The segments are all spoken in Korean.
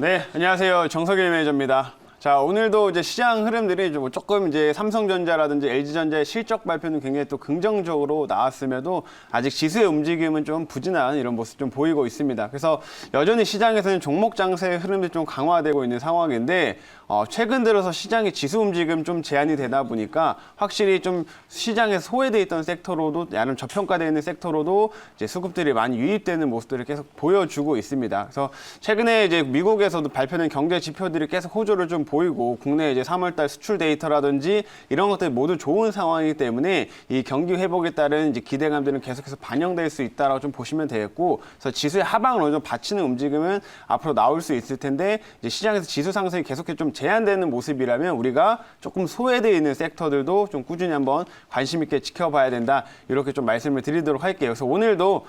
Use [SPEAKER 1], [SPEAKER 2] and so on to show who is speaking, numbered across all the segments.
[SPEAKER 1] 네, 안녕하세요. 정석일 매니저입니다. 자, 오늘도 이제 시장 흐름들이 조금 이제 삼성전자라든지 LG전자의 실적 발표는 굉장히 또 긍정적으로 나왔음에도 아직 지수의 움직임은 좀 부진한 이런 모습 좀 보이고 있습니다. 그래서 여전히 시장에서는 종목 장세의 흐름이 좀 강화되고 있는 상황인데 최근 들어서 시장의 지수 움직임 좀 제한이 되다 보니까 확실히 좀 시장에서 소외돼 있던 섹터로도 나름 저평가되어 있는 섹터로도 이제 수급들이 많이 유입되는 모습들을 계속 보여주고 있습니다. 그래서 최근에 이제 미국에서도 발표된 경제 지표들이 계속 호조를 좀 보이고 국내 이제 3월달 수출 데이터라든지 이런 것들이 모두 좋은 상황이기 때문에 이 경기 회복에 따른 이제 기대감들은 계속해서 반영될 수 있다라고 좀 보시면 되겠고, 그래서 지수의 하방을 어느 정도 받치는 움직임은 앞으로 나올 수 있을 텐데 이제 시장에서 지수 상승이 계속해서 좀 제한되는 모습이라면 우리가 조금 소외되어 있는 섹터들도 좀 꾸준히 한번 관심 있게 지켜봐야 된다, 이렇게 좀 말씀을 드리도록 할게요. 그래서 오늘도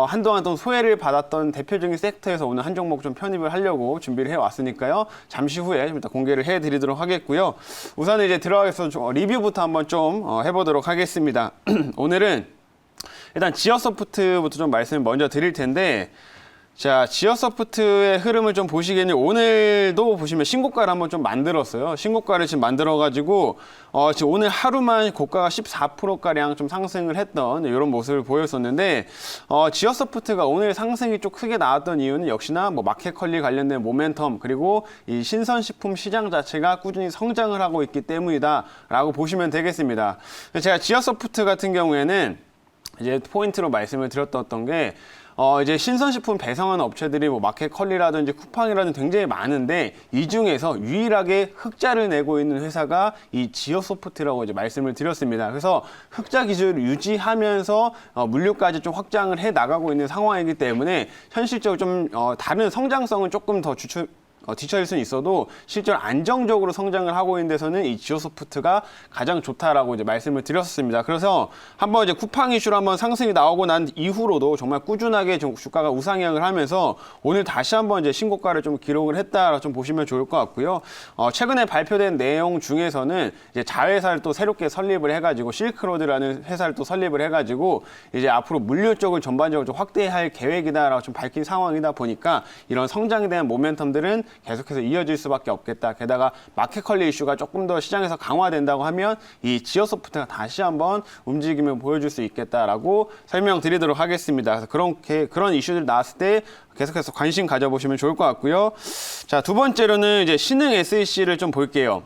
[SPEAKER 1] 한동안 좀 소외를 받았던 대표적인 섹터에서 오늘 한 종목 좀 편입을 하려고 준비를 해왔으니까요. 잠시 후에 일단 공개를 해드리도록 하겠고요. 우선 이제 들어가서 리뷰부터 한번 좀 해보도록 하겠습니다. 오늘은 일단 지어소프트부터 좀 말씀을 먼저 드릴 텐데, 자, 지어소프트의 흐름을 좀 보시겠니, 오늘도 보시면 신고가를 한번 좀 만들었어요. 신고가를 지금 만들어가지고, 지금 오늘 하루만 고가가 14%가량 좀 상승을 했던 이런 모습을 보였었는데, 지어소프트가 오늘 상승이 좀 크게 나왔던 이유는 역시나 뭐 마켓컬리 관련된 모멘텀, 그리고 이 신선식품 시장 자체가 꾸준히 성장을 하고 있기 때문이다라고 보시면 되겠습니다. 제가 지어소프트 같은 경우에는 이제 포인트로 말씀을 드렸던 게, 이제 신선식품 배송하는 업체들이 뭐 마켓컬리라든지 쿠팡이라든지 굉장히 많은데 이 중에서 유일하게 흑자를 내고 있는 회사가 이 지어소프트라고 이제 말씀을 드렸습니다. 그래서 흑자 기준을 유지하면서 물류까지 좀 확장을 해 나가고 있는 상황이기 때문에 현실적으로 좀 다른 성장성은 조금 더 뒤처질 수는 있어도 실제로 안정적으로 성장을 하고 있는 데서는 이 지오소프트가 가장 좋다라고 이제 말씀을 드렸습니다. 그래서 한번 이제 쿠팡 이슈로 한번 상승이 나오고 난 이후로도 정말 꾸준하게 주가가 우상향을 하면서 오늘 다시 한번 이제 신고가를 좀 기록을 했다라고 좀 보시면 좋을 것 같고요. 최근에 발표된 내용 중에서는 이제 자회사를 또 새롭게 설립을 해가지고 실크로드라는 회사를 또 설립을 해가지고 이제 앞으로 물류 쪽을 전반적으로 좀 확대할 계획이다라고 좀 밝힌 상황이다 보니까 이런 성장에 대한 모멘텀들은 계속해서 이어질 수밖에 없겠다. 게다가 마켓컬리 이슈가 조금 더 시장에서 강화된다고 하면 이 지어소프트가 다시 한번 움직임을 보여줄 수 있겠다라고 설명드리도록 하겠습니다. 그래서 그런 이슈들 나왔을 때 계속해서 관심 가져보시면 좋을 것 같고요. 자, 두 번째로는 이제 신흥 SEC를 좀 볼게요.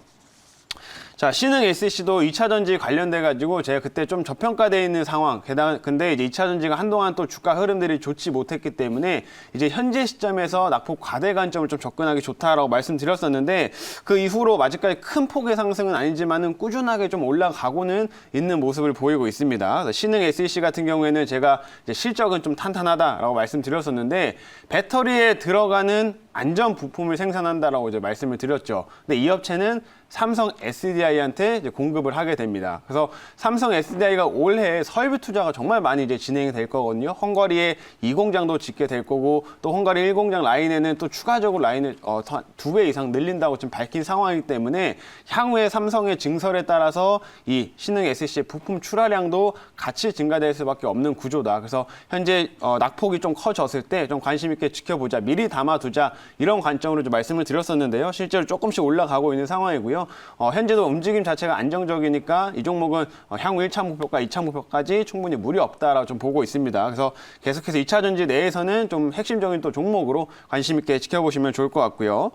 [SPEAKER 1] 자, 신흥 SEC도 2차전지 관련돼가지고 제가 그때 좀 저평가되어 있는 상황, 근데 이제 2차전지가 한동안 또 주가 흐름들이 좋지 못했기 때문에 이제 현재 시점에서 낙폭 과대 관점을 좀 접근하기 좋다라고 말씀드렸었는데 그 이후로 아직까지 큰 폭의 상승은 아니지만은 꾸준하게 좀 올라가고는 있는 모습을 보이고 있습니다. 신흥 SEC 같은 경우에는 제가 이제 실적은 좀 탄탄하다라고 말씀드렸었는데 배터리에 들어가는 안전 부품을 생산한다라고 이제 말씀을 드렸죠. 근데 이 업체는 삼성 SDI한테 이제 공급을 하게 됩니다. 그래서 삼성 SDI가 올해 설비 투자가 정말 많이 이제 진행이 될 거거든요. 헝가리에 2공장도 짓게 될 거고 또 헝가리 1공장 라인에는 또 추가적으로 라인을 2배 이상 늘린다고 지금 밝힌 상황이기 때문에 향후에 삼성의 증설에 따라서 이 신흥 SEC의 부품 출하량도 같이 증가될 수밖에 없는 구조다. 그래서 현재 낙폭이 좀 커졌을 때 좀 관심 있게 지켜보자, 미리 담아두자, 이런 관점으로 좀 말씀을 드렸었는데요. 실제로 조금씩 올라가고 있는 상황이고요. 현재도 움직임 자체가 안정적이니까 이 종목은 향후 1차 목표가 2차 목표까지 충분히 무리 없다라고 좀 보고 있습니다. 그래서 계속해서 2차전지 내에서는 좀 핵심적인 또 종목으로 관심 있게 지켜보시면 좋을 것 같고요.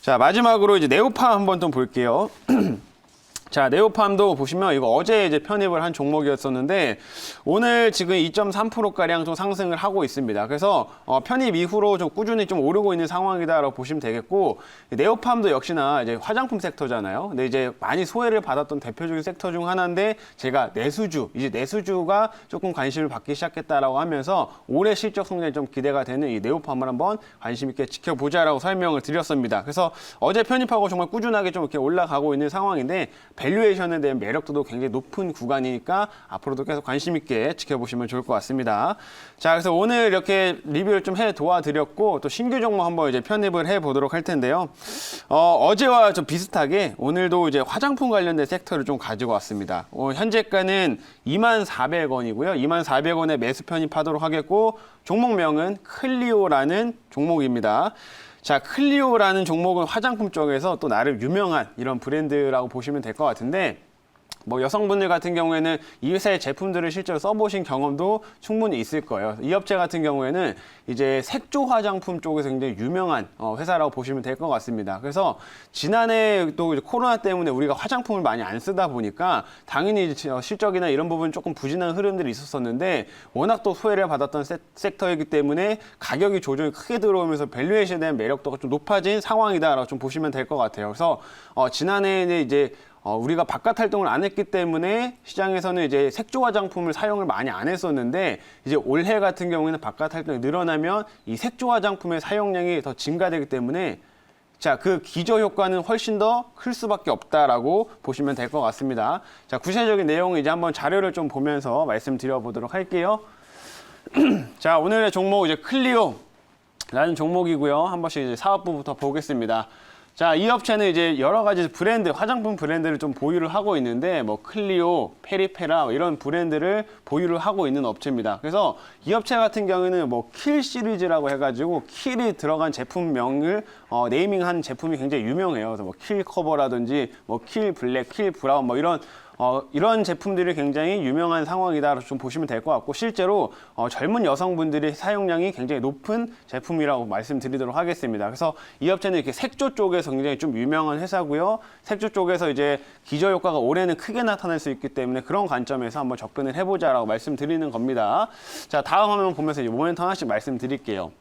[SPEAKER 1] 자, 마지막으로 이제 네오팜 한번 좀 볼게요. 자, 네오팜도 보시면 이거 어제 이제 편입을 한 종목이었었는데 오늘 지금 2.3%가량 좀 상승을 하고 있습니다. 그래서 편입 이후로 좀 꾸준히 좀 오르고 있는 상황이다라고 보시면 되겠고, 네오팜도 역시나 이제 화장품 섹터잖아요. 근데 이제 많이 소외를 받았던 대표적인 섹터 중 하나인데 제가 이제 내수주가 조금 관심을 받기 시작했다라고 하면서 올해 실적 성장이 좀 기대가 되는 이 네오팜을 한번 관심 있게 지켜보자라고 설명을 드렸습니다. 그래서 어제 편입하고 정말 꾸준하게 좀 이렇게 올라가고 있는 상황인데 밸류에이션에 대한 매력도도 굉장히 높은 구간이니까 앞으로도 계속 관심 있게 지켜보시면 좋을 것 같습니다. 자, 그래서 오늘 이렇게 리뷰를 좀 해 도와드렸고 또 신규 종목 한번 이제 편입을 해 보도록 할 텐데요. 어제와 좀 비슷하게 오늘도 이제 화장품 관련된 섹터를 좀 가지고 왔습니다. 현재가는 24,400원이고요. 24,400원에 매수 편입하도록 하겠고 종목명은 클리오라는 종목입니다. 자, 클리오라는 종목은 화장품 쪽에서 또 나름 유명한 이런 브랜드라고 보시면 될 것 같은데, 뭐 여성분들 같은 경우에는 이 회사의 제품들을 실제로 써보신 경험도 충분히 있을 거예요. 이 업체 같은 경우에는 이제 색조 화장품 쪽에서 굉장히 유명한 회사라고 보시면 될 것 같습니다. 그래서 지난해 또 코로나 때문에 우리가 화장품을 많이 안 쓰다 보니까 당연히 실적이나 이런 부분 조금 부진한 흐름들이 있었었는데, 워낙 또 소외를 받았던 섹터이기 때문에 가격이 조정이 크게 들어오면서 밸류에이션에 대한 매력도가 좀 높아진 상황이다라고 좀 보시면 될 것 같아요. 그래서 지난해에는 이제 우리가 바깥 활동을 안 했기 때문에 시장에서는 이제 색조 화장품을 사용을 많이 안 했었는데, 이제 올해 같은 경우에는 바깥 활동이 늘어나면 이 색조 화장품의 사용량이 더 증가되기 때문에 자, 그 기저 효과는 훨씬 더 클 수밖에 없다라고 보시면 될 것 같습니다. 자, 구체적인 내용을 이제 한번 자료를 좀 보면서 말씀드려 보도록 할게요. 자, 오늘의 종목 이제 클리오라는 종목이고요. 한 번씩 이제 사업부부터 보겠습니다. 자, 이 업체는 이제 여러 가지 브랜드, 화장품 브랜드를 좀 보유를 하고 있는데, 뭐 클리오, 페리페라 이런 브랜드를 보유를 하고 있는 업체입니다. 그래서 이 업체 같은 경우에는 뭐 킬 시리즈라고 해가지고 킬이 들어간 제품명을 네이밍한 제품이 굉장히 유명해요. 그래서 뭐 킬 커버라든지 뭐 킬 블랙, 킬 브라운 뭐 이런 제품들이 굉장히 유명한 상황이다 좀 보시면 될 것 같고, 실제로 젊은 여성분들의 사용량이 굉장히 높은 제품이라고 말씀드리도록 하겠습니다. 그래서 이 업체는 이렇게 색조 쪽에서 굉장히 좀 유명한 회사고요. 색조 쪽에서 이제 기저 효과가 올해는 크게 나타날 수 있기 때문에 그런 관점에서 한번 접근을 해보자라고 말씀드리는 겁니다. 자, 다음 화면 보면서 이제 모멘텀 하나씩 말씀드릴게요.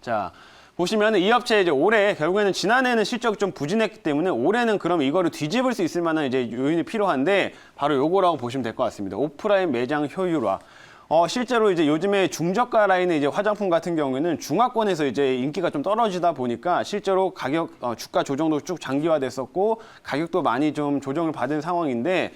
[SPEAKER 1] 자, 보시면 이 업체 이제 올해 결국에는 지난해는 실적이 좀 부진했기 때문에 올해는 그럼 이거를 뒤집을 수 있을 만한 이제 요인이 필요한데, 바로 요거라고 보시면 될 것 같습니다. 오프라인 매장 효율화. 실제로 이제 요즘에 중저가 라인의 이제 화장품 같은 경우에는 중화권에서 이제 인기가 좀 떨어지다 보니까 실제로 가격, 주가 조정도 쭉 장기화됐었고 가격도 많이 좀 조정을 받은 상황인데,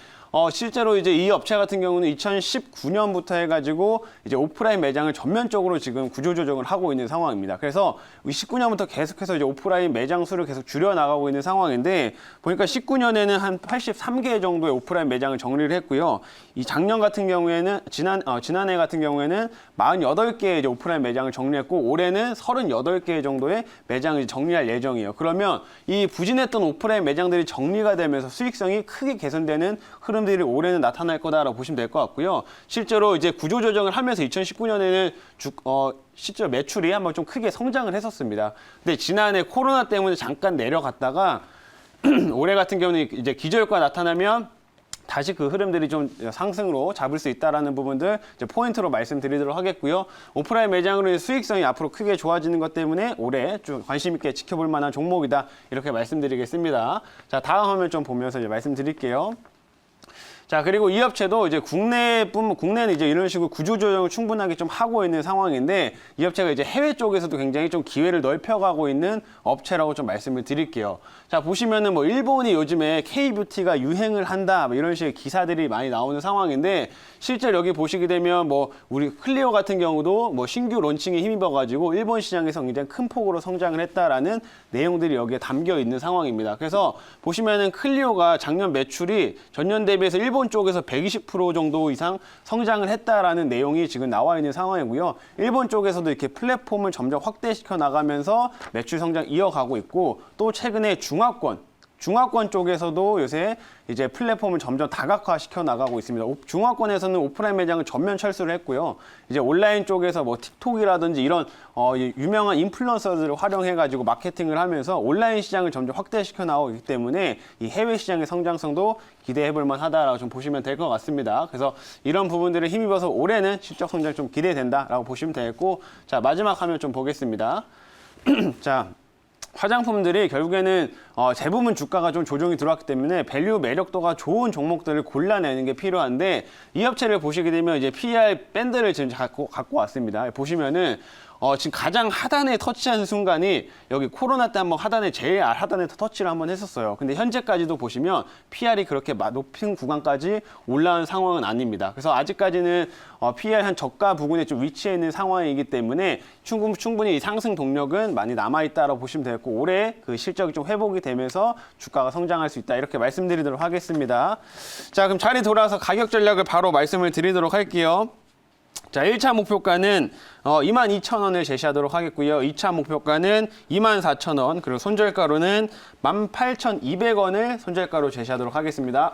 [SPEAKER 1] 실제로 이제 이 업체 같은 경우는 2019년부터 해가지고 이제 오프라인 매장을 전면적으로 지금 구조조정을 하고 있는 상황입니다. 그래서 19년부터 계속해서 이제 오프라인 매장 수를 계속 줄여나가고 있는 상황인데, 보니까 19년에는 한 83개 정도의 오프라인 매장을 정리를 했고요. 이 작년 같은 경우에는 지난해 같은 경우에는 48개의 이제 오프라인 매장을 정리했고, 올해는 38개 정도의 매장을 정리할 예정이에요. 그러면 이 부진했던 오프라인 매장들이 정리가 되면서 수익성이 크게 개선되는 흐름들이 올해는 나타날 거다라고 보시면 될 것 같고요. 실제로 이제 구조조정을 하면서 2019년에는 실제로 매출이 한번 좀 크게 성장을 했었습니다. 근데 지난해 코로나 때문에 잠깐 내려갔다가 올해 같은 경우는 이제 기저효과가 나타나면 다시 그 흐름들이 좀 상승으로 잡을 수 있다라는 부분들 이제 포인트로 말씀드리도록 하겠고요. 오프라인 매장으로의 수익성이 앞으로 크게 좋아지는 것 때문에 올해 좀 관심 있게 지켜볼 만한 종목이다, 이렇게 말씀드리겠습니다. 자, 다음 화면 좀 보면서 이제 말씀드릴게요. 자, 그리고 이 업체도 이제 국내는 이제 이런 식으로 구조조정을 충분하게 좀 하고 있는 상황인데, 이 업체가 이제 해외 쪽에서도 굉장히 좀 기회를 넓혀가고 있는 업체라고 좀 말씀을 드릴게요. 자, 보시면은 뭐 일본이 요즘에 K-뷰티가 유행을 한다, 뭐 이런 식의 기사들이 많이 나오는 상황인데, 실제로 여기 보시게 되면 뭐 우리 클리오 같은 경우도 뭐 신규 론칭에 힘입어가지고 일본 시장에서 굉장히 큰 폭으로 성장을 했다라는 내용들이 여기에 담겨 있는 상황입니다. 그래서 보시면은 클리오가 작년 매출이 전년 대비해서 일본 쪽에서 120% 정도 이상 성장을 했다라는 내용이 지금 나와 있는 상황이고요. 일본 쪽에서도 이렇게 플랫폼을 점점 확대시켜 나가면서 매출 성장 이어가고 있고, 또 최근에 중화권 쪽에서도 요새 이제 플랫폼을 점점 다각화시켜 나가고 있습니다. 중화권에서는 오프라인 매장을 전면 철수를 했고요. 이제 온라인 쪽에서 뭐 틱톡이라든지 이런 유명한 인플루언서들을 활용해가지고 마케팅을 하면서 온라인 시장을 점점 확대시켜 나가고 있기 때문에 이 해외 시장의 성장성도 기대해볼 만하다라고 좀 보시면 될 것 같습니다. 그래서 이런 부분들을 힘입어서 올해는 실적 성장 좀 기대된다라고 보시면 되겠고, 자, 마지막 화면 좀 보겠습니다. 자. 화장품들이 결국에는 대부분 주가가 좀 조정이 들어왔기 때문에 밸류 매력도가 좋은 종목들을 골라내는 게 필요한데, 이 업체를 보시게 되면 이제 PER 밴드를 지금 갖고 왔습니다. 보시면은 지금 가장 하단에 터치하는 순간이 여기 코로나 때 한번 제일 하단에 터치를 한번 했었어요. 근데 현재까지도 보시면 PR이 그렇게 높은 구간까지 올라온 상황은 아닙니다. 그래서 아직까지는 PR 한 저가 부근에 좀 위치해 있는 상황이기 때문에 충분히 상승 동력은 많이 남아있다라고 보시면 되겠고, 올해 그 실적이 좀 회복이 되면서 주가가 성장할 수 있다, 이렇게 말씀드리도록 하겠습니다. 자, 그럼 자리 돌아와서 가격 전략을 바로 말씀을 드리도록 할게요. 자, 1차 목표가는 22,000원을 제시하도록 하겠고요. 2차 목표가는 24,000원, 그리고 손절가로는 18,200원을 손절가로 제시하도록 하겠습니다.